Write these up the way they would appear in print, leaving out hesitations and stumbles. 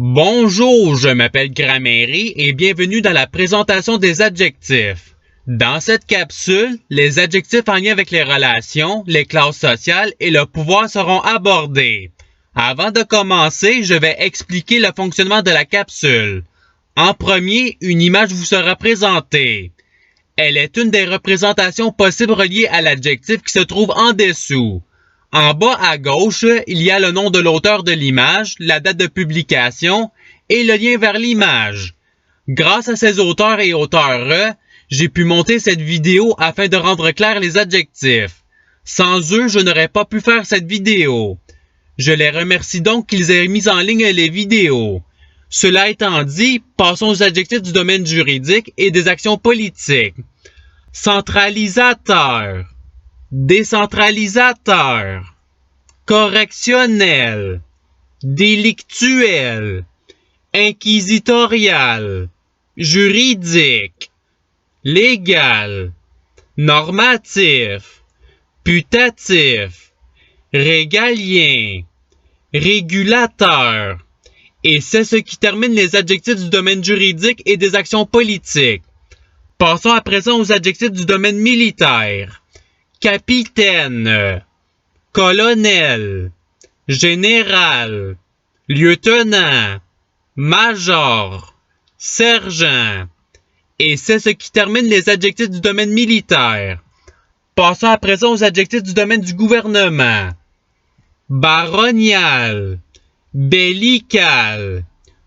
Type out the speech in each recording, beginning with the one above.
Bonjour, je m'appelle Gramairie et bienvenue dans la présentation des adjectifs. Dans cette capsule, les adjectifs en lien avec les relations, les classes sociales et le pouvoir seront abordés. Avant de commencer, je vais expliquer le fonctionnement de la capsule. En premier, une image vous sera présentée. Elle est une des représentations possibles reliées à l'adjectif qui se trouve en dessous. En bas à gauche, il y a le nom de l'auteur de l'image, la date de publication et le lien vers l'image. Grâce à ces auteurs et auteures, j'ai pu monter cette vidéo afin de rendre clairs les adjectifs. Sans eux, je n'aurais pas pu faire cette vidéo. Je les remercie donc qu'ils aient mis en ligne les vidéos. Cela étant dit, passons aux adjectifs du domaine juridique et des actions politiques. Centralisateur, décentralisateur, correctionnel, délictuel, inquisitorial, juridique, légal, normatif, putatif, régalien, régulateur. Et c'est ce qui termine les adjectifs du domaine juridique et des actions politiques. Passons à présent aux adjectifs du domaine militaire. Capitaine, colonel, général, lieutenant, major, sergent. Et c'est ce qui termine les adjectifs du domaine militaire. Passons à présent aux adjectifs du domaine du gouvernement. Baronial, bellical,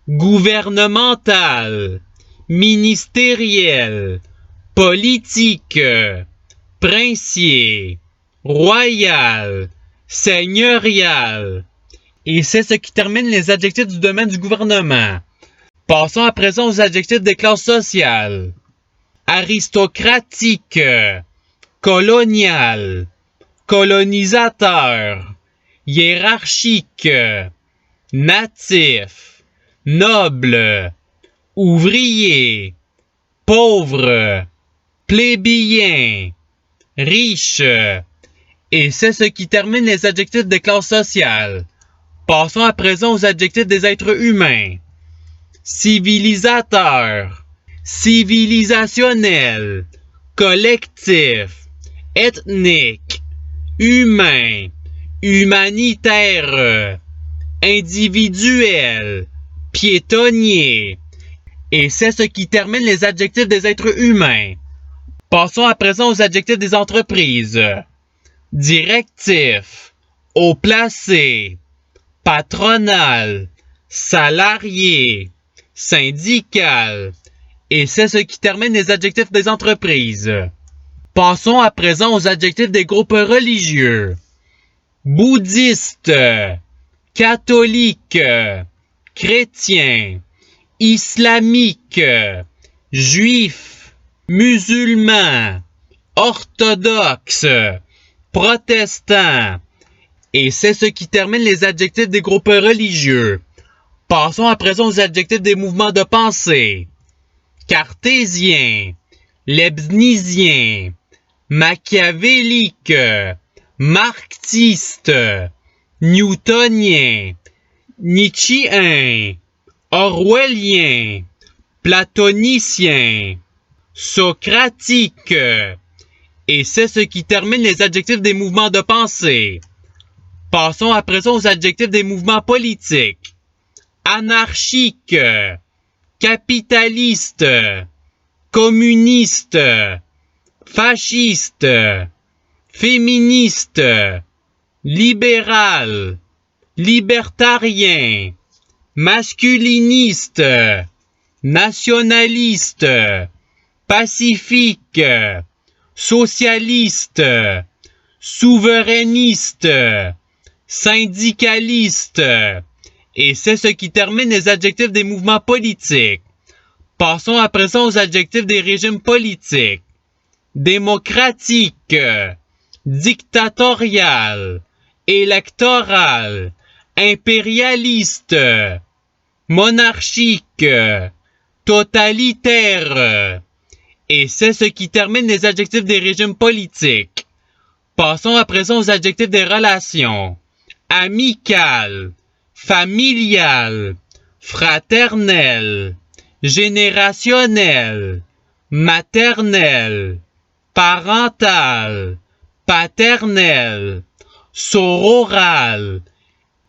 gouvernemental, ministériel, politique, princier, royal, seigneurial. Et c'est ce qui termine les adjectifs du domaine du gouvernement. Passons à présent aux adjectifs des classes sociales. Aristocratique, colonial, colonisateur, hiérarchique, natif, noble, ouvrier, pauvre, plébéien, riche. Et c'est ce qui termine les adjectifs des classes sociales. Passons à présent aux adjectifs des êtres humains. Civilisateur, civilisationnel, collectif, ethnique, humain, humanitaire, individuel, piétonnier. Et c'est ce qui termine les adjectifs des êtres humains. Passons à présent aux adjectifs des entreprises. Directif, haut placé, patronal, salarié, syndical. Et c'est ce qui termine les adjectifs des entreprises. Passons à présent aux adjectifs des groupes religieux. Bouddhiste, catholique, chrétien, islamique, juif, musulman, orthodoxe, protestant. Et c'est ce qui termine les adjectifs des groupes religieux. Passons à présent aux adjectifs des mouvements de pensée. Cartésien, leibnizien, machiavélique, marxiste, newtonien, nietzschéen, orwellien, platonicien, socratique. Et c'est ce qui termine les adjectifs des mouvements de pensée. Passons à présent aux adjectifs des mouvements politiques. Anarchique, capitaliste, communiste, fasciste, féministe, libéral, libertarien, masculiniste, nationaliste, pacifique, socialiste, souverainiste, syndicaliste. Et c'est ce qui termine les adjectifs des mouvements politiques. Passons à présent aux adjectifs des régimes politiques. Démocratique, dictatorial, électoral, impérialiste, monarchique, totalitaire. Et c'est ce qui termine les adjectifs des régimes politiques. Passons à présent aux adjectifs des relations. Amical, familial, fraternel, générationnel, maternel, parental, paternel, sororal.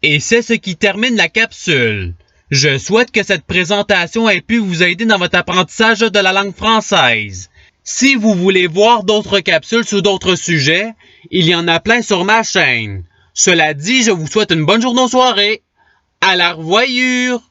Et c'est ce qui termine la capsule. Je souhaite que cette présentation ait pu vous aider dans votre apprentissage de la langue française. Si vous voulez voir d'autres capsules sur d'autres sujets, il y en a plein sur ma chaîne. Cela dit, je vous souhaite une bonne journée ou soirée. À la revoyure!